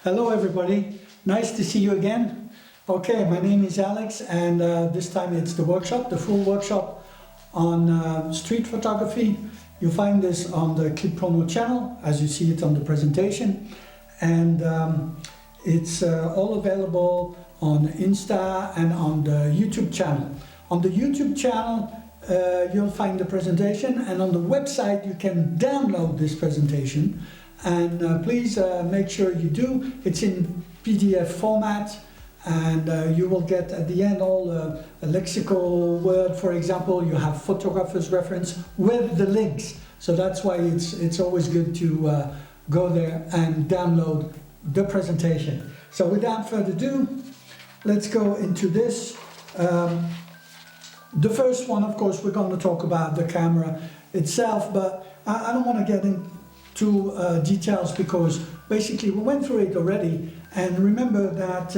Hello everybody, nice to see you again. Okay, my name is Alex and this time it's the workshop, the full workshop on street photography. You find this on the Clip Promo channel as you see it on the presentation, and it's all available on Insta and on the YouTube channel. On the YouTube channel you'll find the presentation, and on the website you can download this presentation. And please make sure you do. It's in PDF format, and you will get at the end all a lexical word. For example, you have photographer's reference with the links. So that's why it's always good to go there and download the presentation. So without further ado, let's go into this. The first one, of course, we're going to talk about the camera itself, but I don't want to get into details because basically we went through it already. And remember that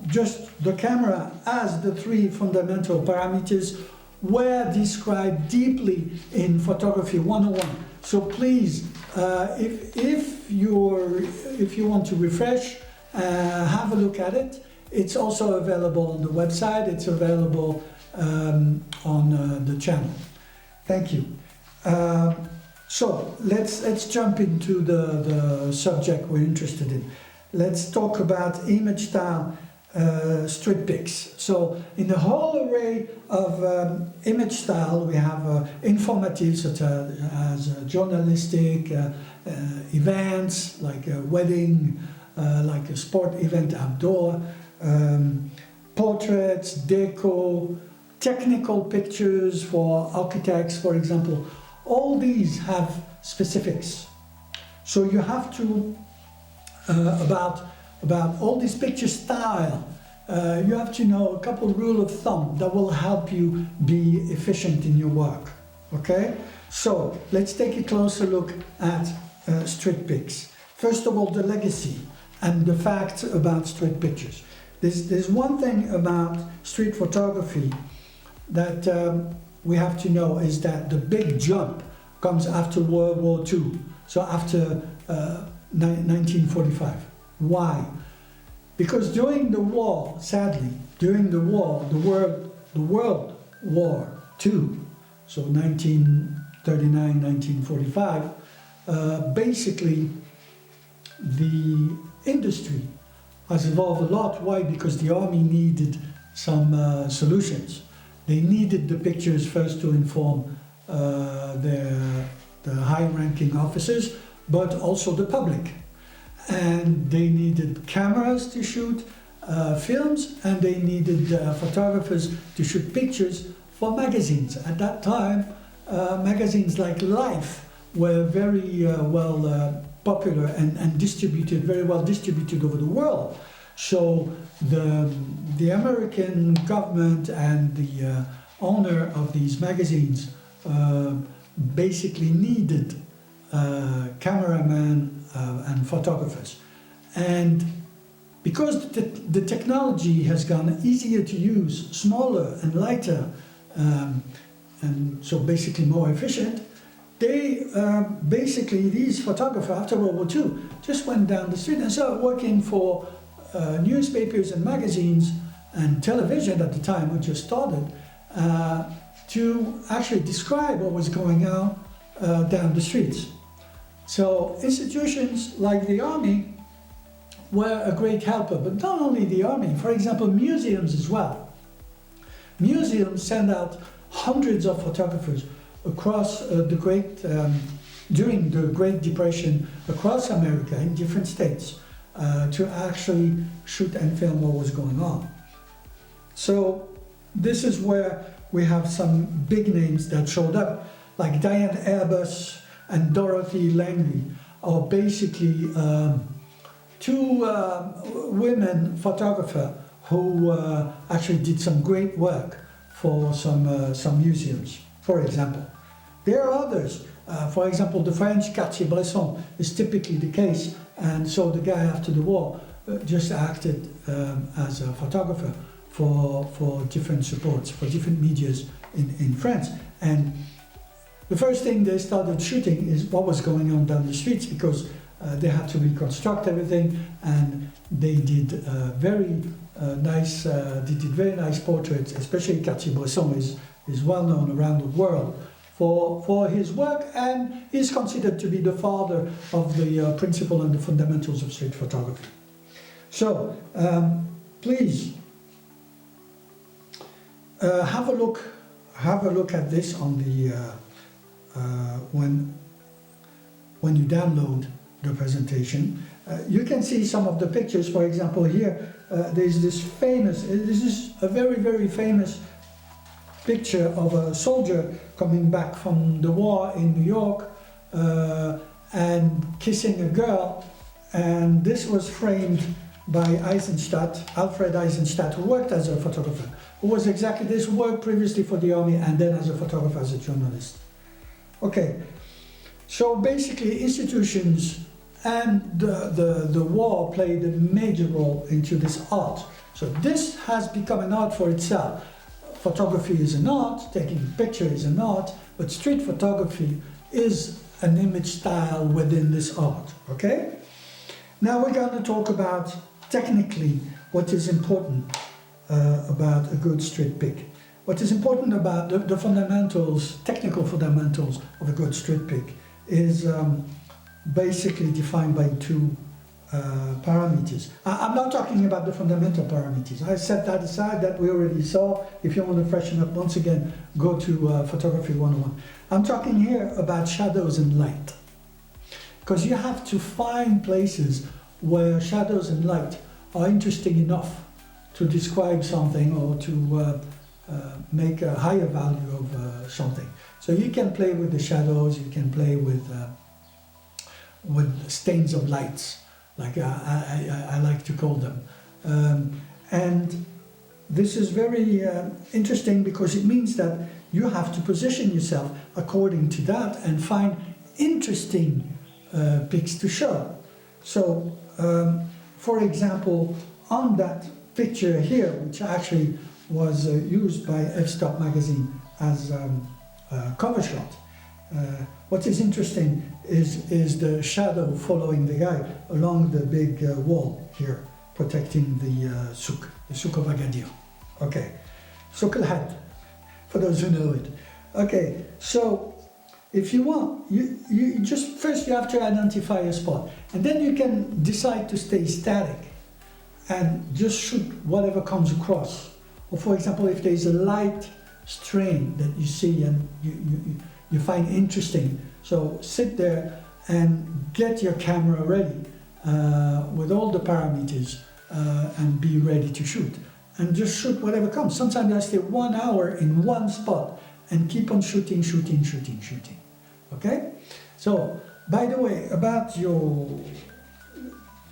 just the camera as the three fundamental parameters were described deeply in Photography 101. So please, if you want to refresh, have a look at it. It's also available on the website. It's available on the channel. Thank you. So let's jump into the subject we're interested in. Let's talk about image style street pics. So in the whole array of image style, we have informative such as journalistic, events like a wedding, like a sport event outdoor, portraits, deco, technical pictures for architects, for example. All these have specifics. So you have to, about all these picture style, you have to know a couple rule of thumb that will help you be efficient in your work. Okay? So let's take a closer look at street pics. First of all, the legacy and the facts about street pictures. There's one thing about street photography that we have to know is that the big jump comes after World War II, so after 1945. Why? Because during the war, sadly, during the war, the World War II, so 1939, 1945, basically the industry has evolved a lot. Why? Because the army needed some solutions. They needed the pictures first to inform the high-ranking officers, but also the public. And they needed cameras to shoot films, and they needed photographers to shoot pictures for magazines. At that time, magazines like Life were very popular and distributed, very well distributed over the world. So the American government and the owner of these magazines basically needed cameramen and photographers. And because the technology has gone easier to use, smaller and lighter, and so basically more efficient, they basically, these photographers after World War II just went down the street and started working for newspapers and magazines and television at the time, which just started, to actually describe what was going on down the streets. So institutions like the army were a great helper, but not only the army, for example, museums as well. Museums send out hundreds of photographers across during the Great Depression across America in different states to actually shoot and film what was going on. So this is where we have some big names that showed up, like Diane Airbus and Dorothy Langley, are basically two women photographers who actually did some great work for some museums, for example. There are others. For example, the French Cartier-Bresson is typically the case, and so the guy after the war just acted as a photographer for different supports, for different medias in France. And the first thing they started shooting is what was going on down the streets, because they had to reconstruct everything, and they did very very nice portraits. Especially Cartier-Bresson is well known around the world for his work, and is considered to be the father of the principle and the fundamentals of street photography. So please have a look at this on the when you download the presentation. You can see some of the pictures. For example, here there's this is a very famous picture of a soldier coming back from the war in New York and kissing a girl, and this was framed by Alfred Eisenstadt, who worked as a photographer, who was exactly this, worked previously for the army and then as a photographer, as a journalist. Okay, so basically institutions and the war played a major role into this art. So this has become an art for itself. Photography is an art, taking a picture is an art, but street photography is an image style within this art, okay? Now we're going to talk about technically what is important about a good street pic. What is important about the fundamentals, technical fundamentals of a good street pic is basically defined by two parameters. I'm not talking about the fundamental parameters. I set that aside, that we already saw. If you want to freshen up, once again, go to Photography 101. I'm talking here about shadows and light. Because you have to find places where shadows and light are interesting enough to describe something or to make a higher value of something. So you can play with the shadows, you can play with stains of lights, like I like to call them. And this is very interesting because it means that you have to position yourself according to that and find interesting pics to show. So, for example, on that picture here, which actually was used by F-Stop magazine as a cover shot, what is interesting is the shadow following the guy along the big wall here, protecting the souk of Agadir. Okay, souk al-Had, for those who know it. Okay, so if you want, you just first you have to identify a spot, and then you can decide to stay static and just shoot whatever comes across. Or for example, if there's a light strain that you see and you find interesting, so sit there and get your camera ready with all the parameters and be ready to shoot. And just shoot whatever comes. Sometimes I stay 1 hour in one spot and keep on shooting. Okay? So, by the way, about your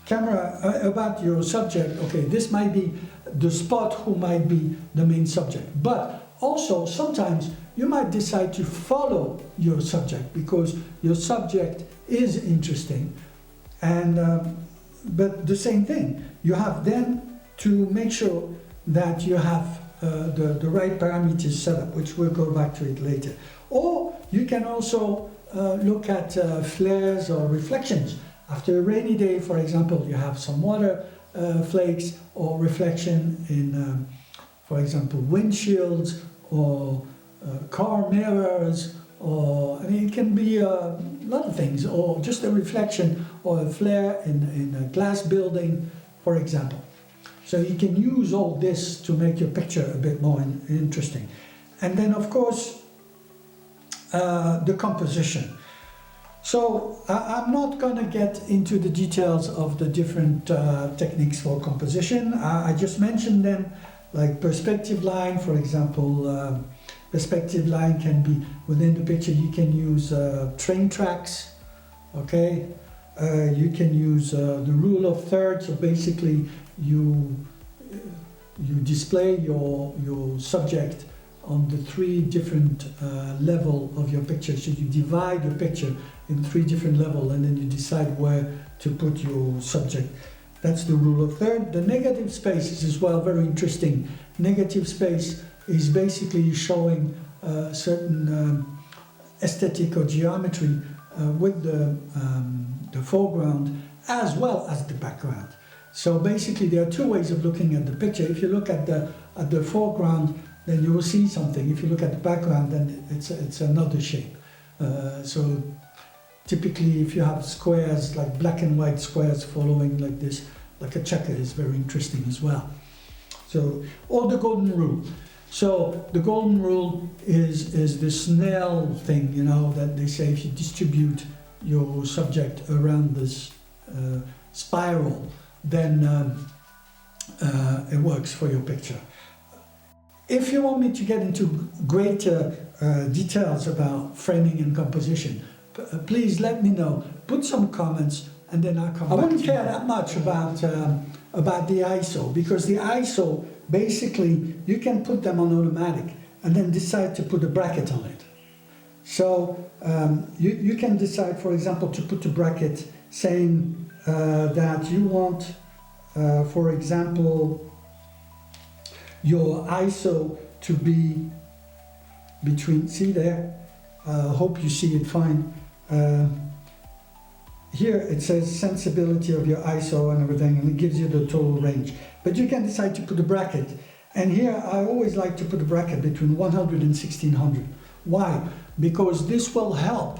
camera, about your subject, okay, this might be the spot who might be the main subject. But also, sometimes you might decide to follow your subject because your subject is interesting. And, but the same thing, you have then to make sure that you have the right parameters set up, which we'll go back to it later. Or you can also look at flares or reflections. After a rainy day, for example, you have some water flakes or reflection in, for example, windshields or car mirrors, or I mean, it can be a lot of things, or just a reflection or a flare in a glass building, for example. So you can use all this to make your picture a bit more interesting. And then, of course, the composition. So I'm not going to get into the details of the different techniques for composition. I just mentioned them, like perspective line, for example. Perspective line can be within the picture. You can use train tracks, okay? You can use the rule of thirds. So basically, you display your subject on the three different level of your picture. So you divide your picture in three different levels, and then you decide where to put your subject. That's the rule of third. The negative space is as well very interesting. Negative space is basically showing certain aesthetic or geometry with the the foreground as well as the background. So basically there are two ways of looking at the picture. If you look at the foreground, then you will see something. If you look at the background, then it's another shape. So typically if you have squares, like black and white squares following like this, like a checker, is very interesting as well. So, or the golden rule. So the golden rule is the Snell thing, you know, that they say if you distribute your subject around this spiral, then it works for your picture. If you want me to get into greater details about framing and composition, please let me know. Put some comments and then I'll come back. I wouldn't care that much about the ISO, because the ISO, basically, you can put them on automatic and then decide to put a bracket on it. So you can decide, for example, to put a bracket saying that you want, for example, your ISO to be between, see there, hope you see it fine. Here it says sensibility of your ISO and everything, and it gives you the total range. But you can decide to put a bracket. And here I always like to put a bracket between 100 and 1600. Why? Because this will help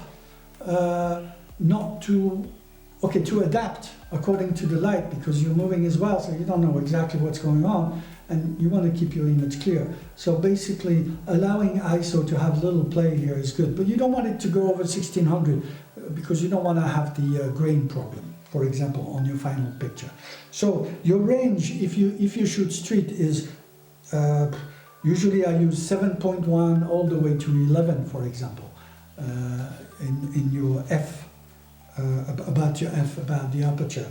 to adapt according to the light, because you're moving as well, so you don't know exactly what's going on, and you want to keep your image clear. So basically allowing ISO to have a little play here is good, but you don't want it to go over 1600 because you don't want to have the grain problem, for example, on your final picture. So your range, if you shoot street, is usually I use 7.1 all the way to 11, for example, in your f, about your f, about the aperture.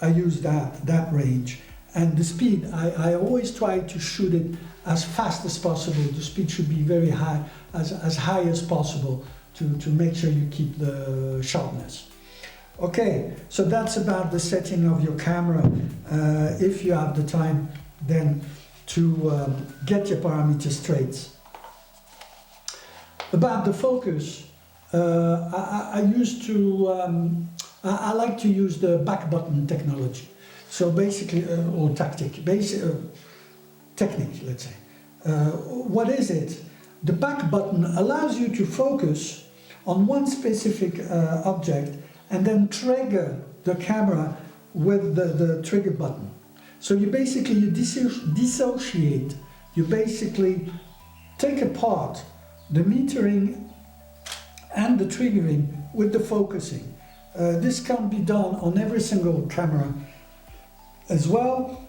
I use that range. And the speed, I always try to shoot it as fast as possible. The speed should be very high, as high as possible, to make sure you keep the sharpness. Okay, so that's about the setting of your camera. If you have the time, then to get your parameters straight. About the focus, I like to use the back button technology. So basically, or technique, let's say. What is it? The back button allows you to focus on one specific object and then trigger the camera with the trigger button. So you basically dissociate, you basically take apart the metering and the triggering with the focusing. This can be done on every single camera as well.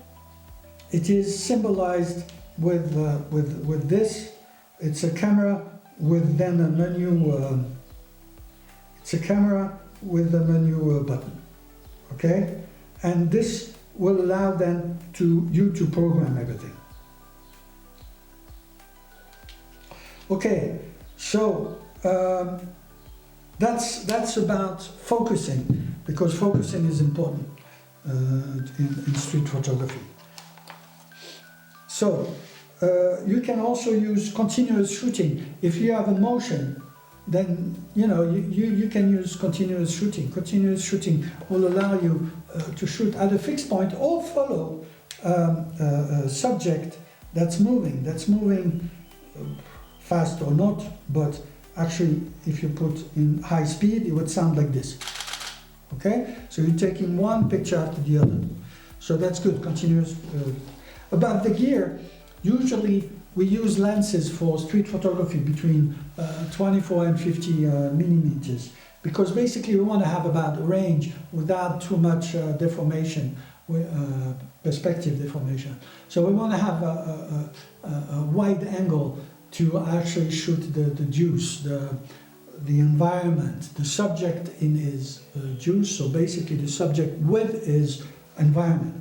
It is symbolized with this. It's a camera with then a menu. It's a camera with a menu button. Okay, and this will allow then you to program everything. Okay, so that's about focusing, because focusing is important in street photography. So you can also use continuous shooting. If you have a motion, then you can use continuous shooting. Continuous shooting will allow you to shoot at a fixed point or follow a subject that's moving fast or not, but actually if you put in high speed, it would sound like this. Okay, so you're taking one picture after the other. So that's good, continuous. About the gear, usually we use lenses for street photography between 24 and 50 millimeters, because basically we want to have about a range without too much deformation, perspective deformation. So we want to have a wide angle to actually shoot the juice, the environment, the subject in his juice, so basically the subject with his environment.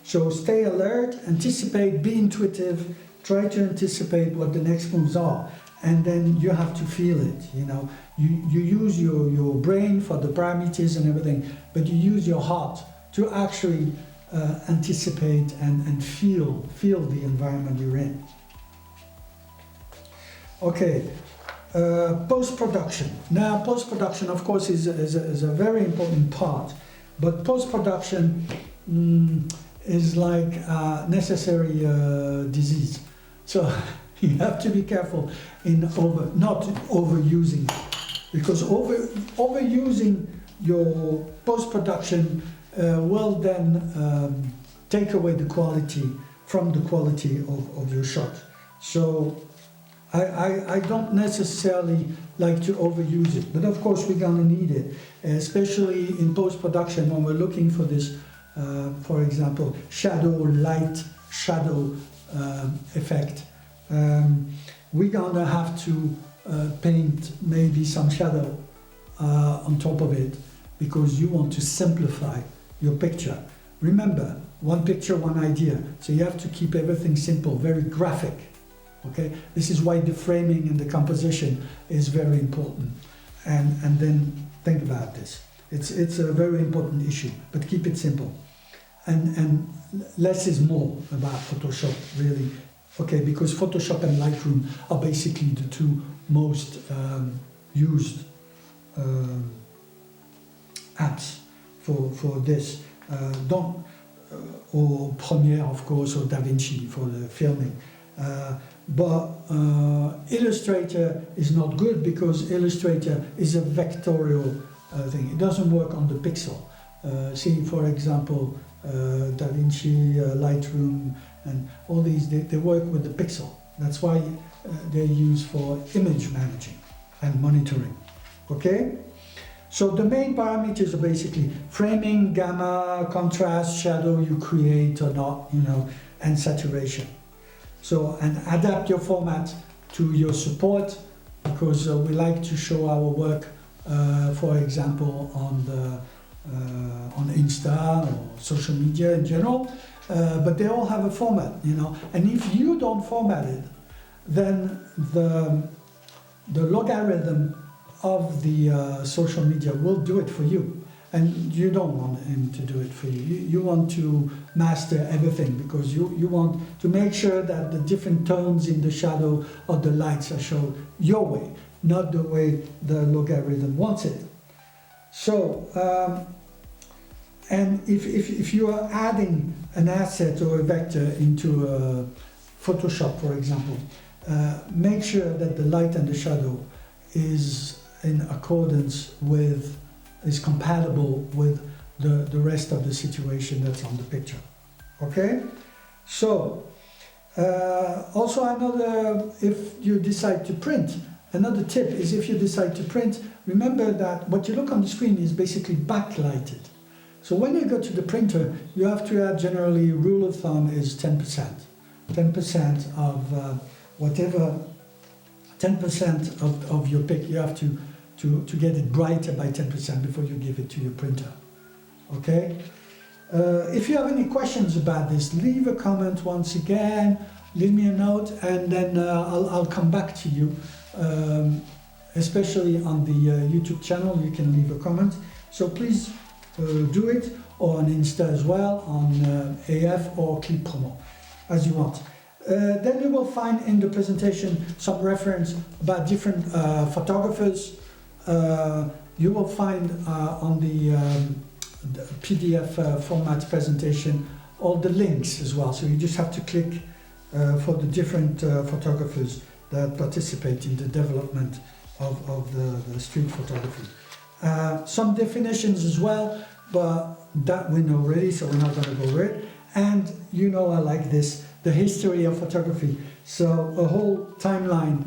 So stay alert, anticipate, be intuitive, try to anticipate what the next moves are, and then you have to feel it, You use your brain for the parameters and everything, but you use your heart to actually anticipate and feel the environment you're in. Okay. Post-production. Now, post-production, of course, is a very important part, but post-production is like a necessary disease. So you have to be careful in not overusing it, because overusing your post-production will then take away the quality from the quality of your shot. So I don't necessarily like to overuse it, but of course we're gonna need it, especially in post-production when we're looking for this, for example, light shadow effect. We're gonna have to paint maybe some shadow on top of it, because you want to simplify your picture. Remember, one picture, one idea, so you have to keep everything simple, very graphic. Okay, this is why the framing and the composition is very important, and then think about this. It's a very important issue, but keep it simple, and less is more about Photoshop, really. Okay, because Photoshop and Lightroom are basically the two most used apps for this. Or Premiere, of course, or DaVinci for the filming. But Illustrator is not good, because Illustrator is a vectorial thing. It doesn't work on the pixel. See, for example, DaVinci, Lightroom, and all these, they work with the pixel. That's why they're used for image managing and monitoring. Okay? So the main parameters are basically framing, gamma, contrast, shadow you create or not, and saturation. So, and adapt your format to your support, because we like to show our work, for example, on Insta or social media in general, but they all have a format, and if you don't format it, then the logarithm of the social media will do it for you, and you don't want him to do it for you. You want to master everything, because you want to make sure that the different tones in the shadow or the lights are shown your way, not the way the logarithm wants it. So, and if you are adding an asset or a vector into Photoshop, for example, make sure that the light and the shadow is in accordance with, is compatible with the rest of the situation that's on the picture. Okay? So, also another, if you decide to print, another tip is, if you decide to print, remember that what you look on the screen is basically backlighted. So when you go to the printer, you have to add, generally, rule of thumb is 10%. 10% of whatever, 10% of your pic, you have to get it brighter by 10% before you give it to your printer. Okay? If you have any questions about this, leave a comment once again, leave me a note, and then I'll come back to you. Especially on the YouTube channel, you can leave a comment. So please do it, or on Insta as well, on AF or Clip Promo, as you want. Then you will find in the presentation some reference about different photographers. You will find on the PDF format presentation all the links as well. So you just have to click for the different photographers that participate in the development of the street photography. Some definitions as well, but that we know already, so we're not going to go over it. And I like this, the history of photography. So a whole timeline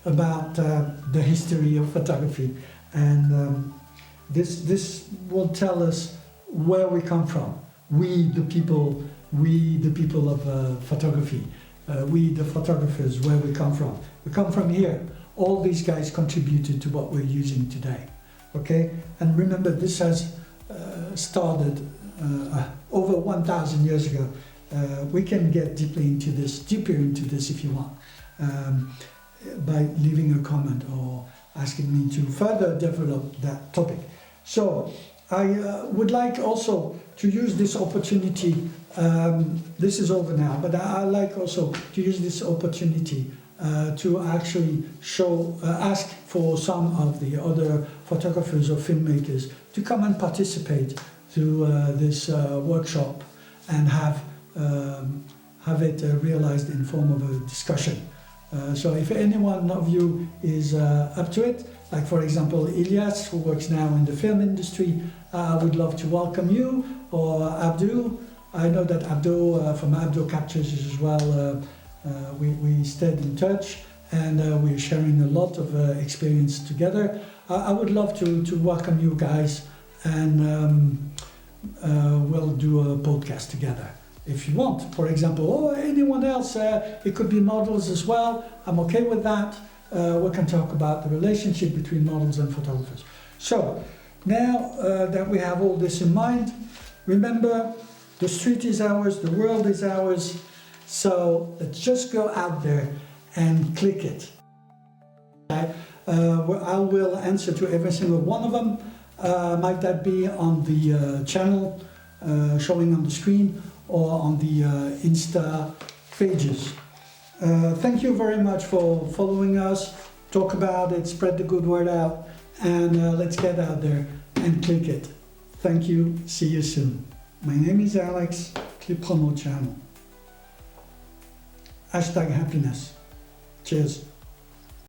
about the history of photography, and this will tell us where we come from. We the people of photography, we the photographers, where we come from. We come from here. All these guys contributed to what we're using today. Okay, and remember, this has started over 1,000 years ago. We can get deeper into this if you want, by leaving a comment or asking me to further develop that topic. So I would like also to use this opportunity, this is over now, but I like also to use this opportunity to actually ask for some of the other photographers or filmmakers to come and participate to this workshop and have it realized in form of a discussion. So if any one of you is up to it, like for example Ilyas, who works now in the film industry, I would love to welcome you, or Abdul. I know that Abdul from Abdul Captures as well. We stayed in touch and we're sharing a lot of experience together. I would love to welcome you guys, and we'll do a podcast together if you want. For example, or anyone else, it could be models as well. I'm okay with that. We can talk about the relationship between models and photographers. So now that we have all this in mind, remember, the street is ours, the world is ours. So let's just go out there and click it. I will answer to every single one of them. Might that be on the channel showing on the screen, or on the Insta pages. Thank you very much for following us. Talk about it, spread the good word out, and let's get out there and click it. Thank you, see you soon. My name is Alex, click promo channel. #happiness. Cheers.